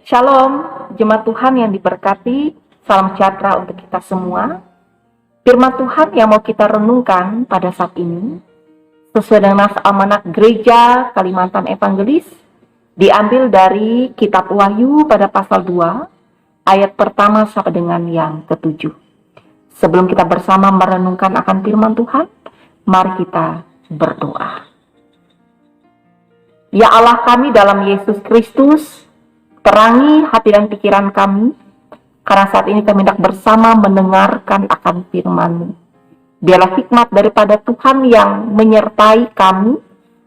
Shalom, jemaat Tuhan yang diberkati, salam sejahtera untuk kita semua. Firman Tuhan yang mau kita renungkan pada saat ini, sesuai dengan nas Almanak Gereja Kalimantan Evangelis, diambil dari Kitab Wahyu pada pasal 2, ayat pertama sampai dengan yang ke-7. Sebelum kita bersama merenungkan akan firman Tuhan, mari kita berdoa. Ya Allah kami dalam Yesus Kristus, terangi hati dan pikiran kami, karena saat ini kami hendak bersama mendengarkan akan firman-Mu. Biarlah hikmat daripada Tuhan yang menyertai kami,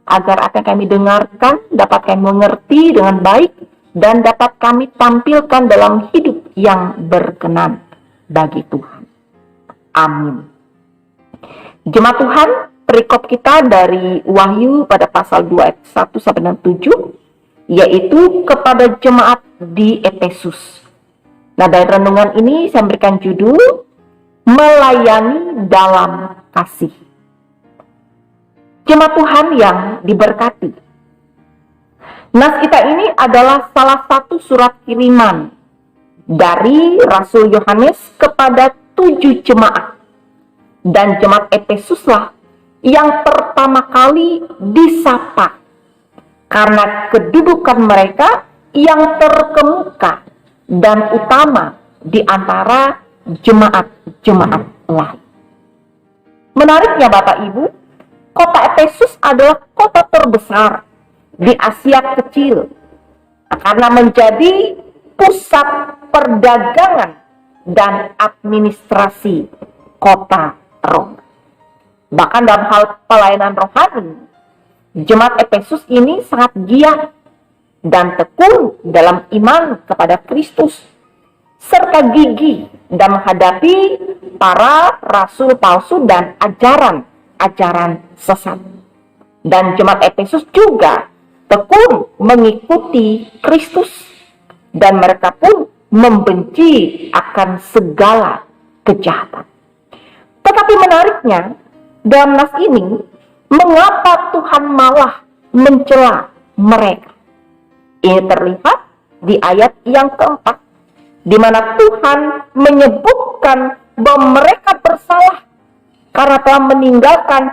agar apa yang kami dengarkan dapat kami mengerti dengan baik, dan dapat kami tampilkan dalam hidup yang berkenan bagi Tuhan. Amin. Jemaat Tuhan, perikop kita dari Wahyu pada pasal 2 ayat 1 sampai dengan 7, yaitu kepada jemaat di Efesus. Nah, dari renungan ini saya berikan judul Melayani dalam Kasih. Jemaat Tuhan yang diberkati, nas kita ini adalah salah satu surat kiriman dari Rasul Yohanes kepada 7 jemaat. Dan jemaat Efesuslah yang pertama kali disapa, karena kedudukan mereka yang terkemuka dan utama di antara jemaat-jemaat lain. Menariknya Bapak Ibu, kota Efesus adalah kota terbesar di Asia Kecil karena menjadi pusat perdagangan dan administrasi kota Roma. Bahkan dalam hal pelayanan rohani, jemaat Efesus ini sangat giat dan tekun dalam iman kepada Kristus, serta gigih dalam menghadapi para rasul palsu dan ajaran-ajaran sesat. Dan jemaat Efesus juga tekun mengikuti Kristus, dan mereka pun membenci akan segala kejahatan. Tetapi menariknya, dalam nas ini, mengapa Tuhan malah mencela mereka? Ini terlihat di ayat yang keempat, di mana Tuhan menyebutkan bahwa mereka bersalah karena telah meninggalkan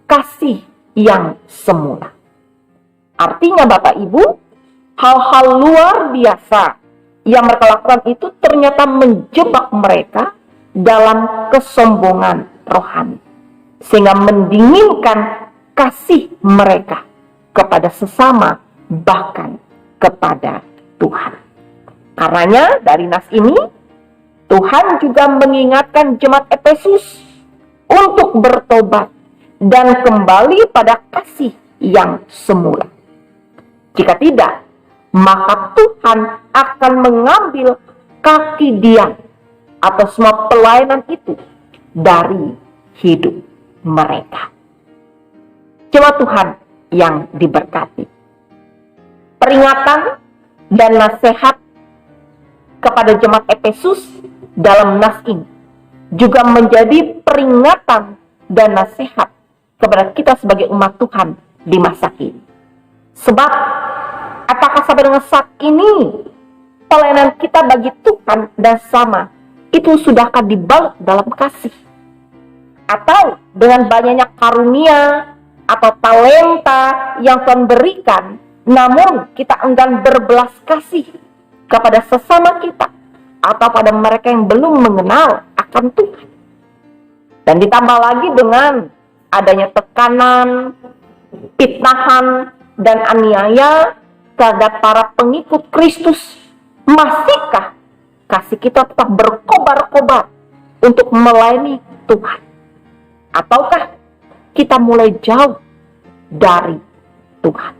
kasih yang semula. Artinya Bapak Ibu, hal-hal luar biasa yang mereka lakukan itu ternyata menjebak mereka dalam kesombongan rohani, sehingga mendinginkan kasih mereka kepada sesama, bahkan kepada Tuhan. Karenanya dari nas ini, Tuhan juga mengingatkan jemaat Efesus untuk bertobat dan kembali pada kasih yang semula. Jika tidak, maka Tuhan akan mengambil kaki dia atau semua pelayanan itu dari hidup mereka. Jemaat Tuhan yang diberkati, peringatan dan nasihat kepada jemaat Efesus dalam nas ini juga menjadi peringatan dan nasihat kepada kita sebagai umat Tuhan di masa kini. Sebab apakah sampai dengan saat ini pelayanan kita bagi Tuhan dan sama itu sudahkah dibalut dalam kasih? Atau dengan banyaknya karunia atau talenta yang Tuhan berikan, namun kita enggan berbelas kasih kepada sesama kita atau pada mereka yang belum mengenal akan Tuhan. Dan ditambah lagi dengan adanya tekanan, fitnahan, dan aniaya terhadap para pengikut Kristus, masihkah kasih kita tetap berkobar-kobar untuk melayani Tuhan? Ataukah kita mulai jauh dari Tuhan?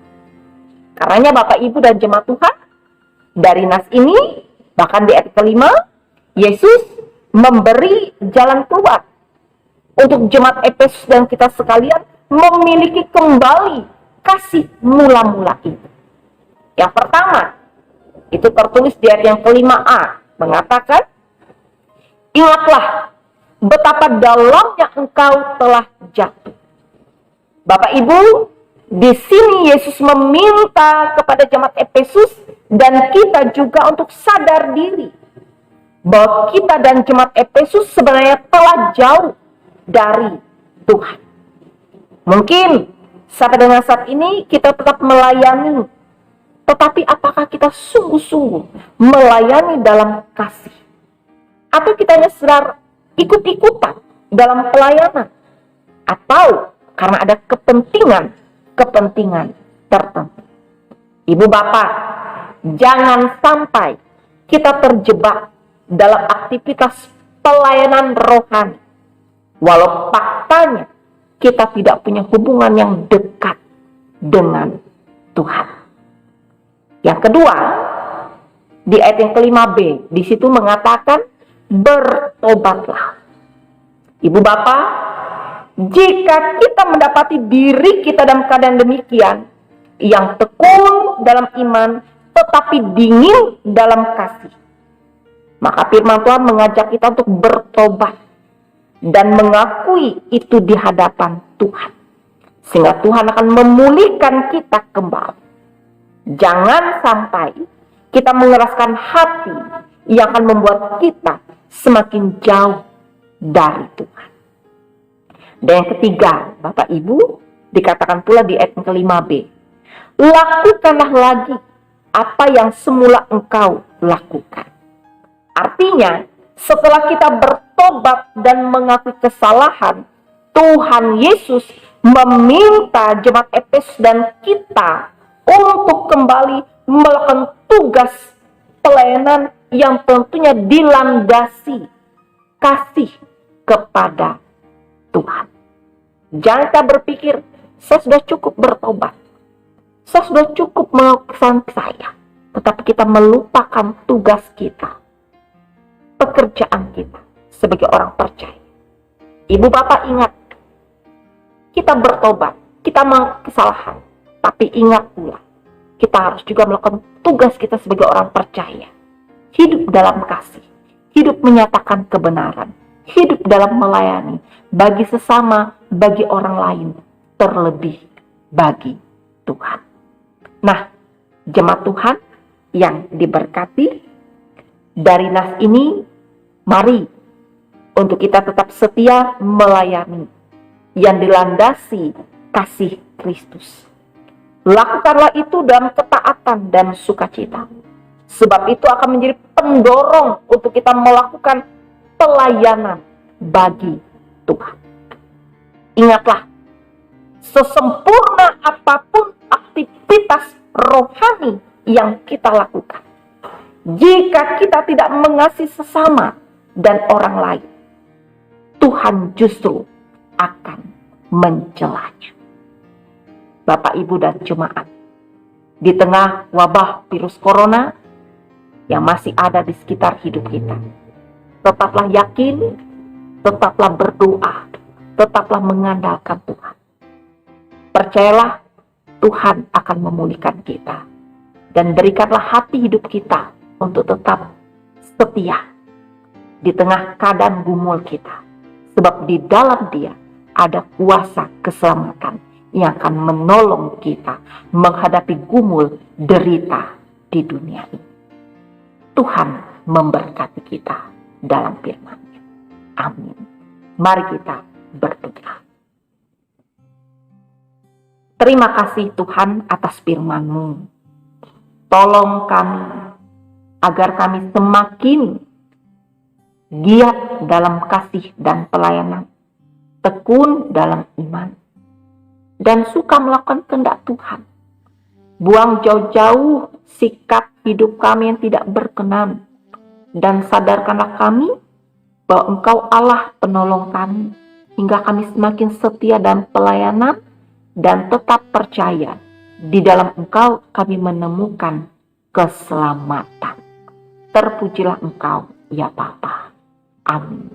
Karenanya Bapak Ibu dan jemaat Tuhan, dari nas ini, bahkan di ayat kelima, Yesus memberi jalan keluar untuk jemaat Efesus dan kita sekalian memiliki kembali kasih mula-mula itu. Yang pertama, itu tertulis di ayat yang kelima-a, mengatakan, ingatlah betapa dalamnya engkau telah jatuh. Bapak Ibu, di sini Yesus meminta kepada jemaat Efesus dan kita juga untuk sadar diri bahwa kita dan jemaat Efesus sebenarnya telah jauh dari Tuhan. Mungkin sampai dengan saat ini kita tetap melayani, tetapi apakah kita sungguh-sungguh melayani dalam kasih? Atau kita hanya sedar ikut-ikutan dalam pelayanan? Atau karena ada kepentingan tertentu? Ibu bapak, jangan sampai kita terjebak dalam aktivitas pelayanan rohani, walau faktanya kita tidak punya hubungan yang dekat dengan Tuhan. Yang kedua, di ayat yang ke-5b, di situ mengatakan bertobatlah. Ibu bapak, jika kita mendapati diri kita dalam keadaan demikian, yang tekun dalam iman tetapi dingin dalam kasih, maka firman Tuhan mengajak kita untuk bertobat dan mengakui itu di hadapan Tuhan, sehingga Tuhan akan memulihkan kita kembali. Jangan sampai kita mengeraskan hati yang akan membuat kita semakin jauh dari Tuhan. Dan yang ketiga, Bapak Ibu, dikatakan pula di ayat ke-5b, lakukanlah lagi apa yang semula engkau lakukan. Artinya, setelah kita bertobat dan mengakui kesalahan, Tuhan Yesus meminta jemaat Efesus dan kita untuk kembali melakukan tugas pelayanan yang tentunya dilandasi kasih kepada Tuhan. Jangan kita berpikir, saya sudah cukup bertobat, saya sudah cukup melakukan saya, tetapi kita melupakan tugas kita, pekerjaan kita sebagai orang percaya. Ibu bapak ingat, kita bertobat, kita melakukan kesalahan, tapi ingat pula, kita harus juga melakukan tugas kita sebagai orang percaya. Hidup dalam kasih, hidup menyatakan kebenaran, hidup dalam melayani bagi sesama, bagi orang lain, terlebih bagi Tuhan. Nah, jemaat Tuhan yang diberkati, dari nas ini, mari untuk kita tetap setia melayani yang dilandasi kasih Kristus. Lakukanlah itu dalam ketaatan dan sukacita, sebab itu akan menjadi pendorong untuk kita melakukan pelayanan bagi Tuhan. Ingatlah, sesempurna apapun aktivitas rohani yang kita lakukan, jika kita tidak mengasihi sesama dan orang lain, Tuhan justru akan mencelanya. Bapak, Ibu, dan jemaat, di tengah wabah virus corona yang masih ada di sekitar hidup kita, tetaplah yakin, tetaplah berdoa, tetaplah mengandalkan Tuhan. Percayalah, Tuhan akan memulihkan kita, dan berikanlah hati hidup kita untuk tetap setia di tengah keadaan gumul kita, sebab di dalam Dia ada kuasa keselamatan yang akan menolong kita menghadapi gumul derita di dunia ini. Tuhan memberkati kita dalam firman-Nya. Amin. Mari kita berdoa. Terima kasih Tuhan atas firman-Mu. Tolong kami agar kami semakin giat dalam kasih dan pelayanan, tekun dalam iman, dan suka melakukan kehendak Tuhan. Buang jauh-jauh sikap hidup kami yang tidak berkenan, dan sadarkanlah kami bahwa Engkau Allah penolong kami, hingga kami semakin setia dalam pelayanan dan tetap percaya di dalam Engkau kami menemukan keselamatan. Terpujilah Engkau, ya Bapa. Amin.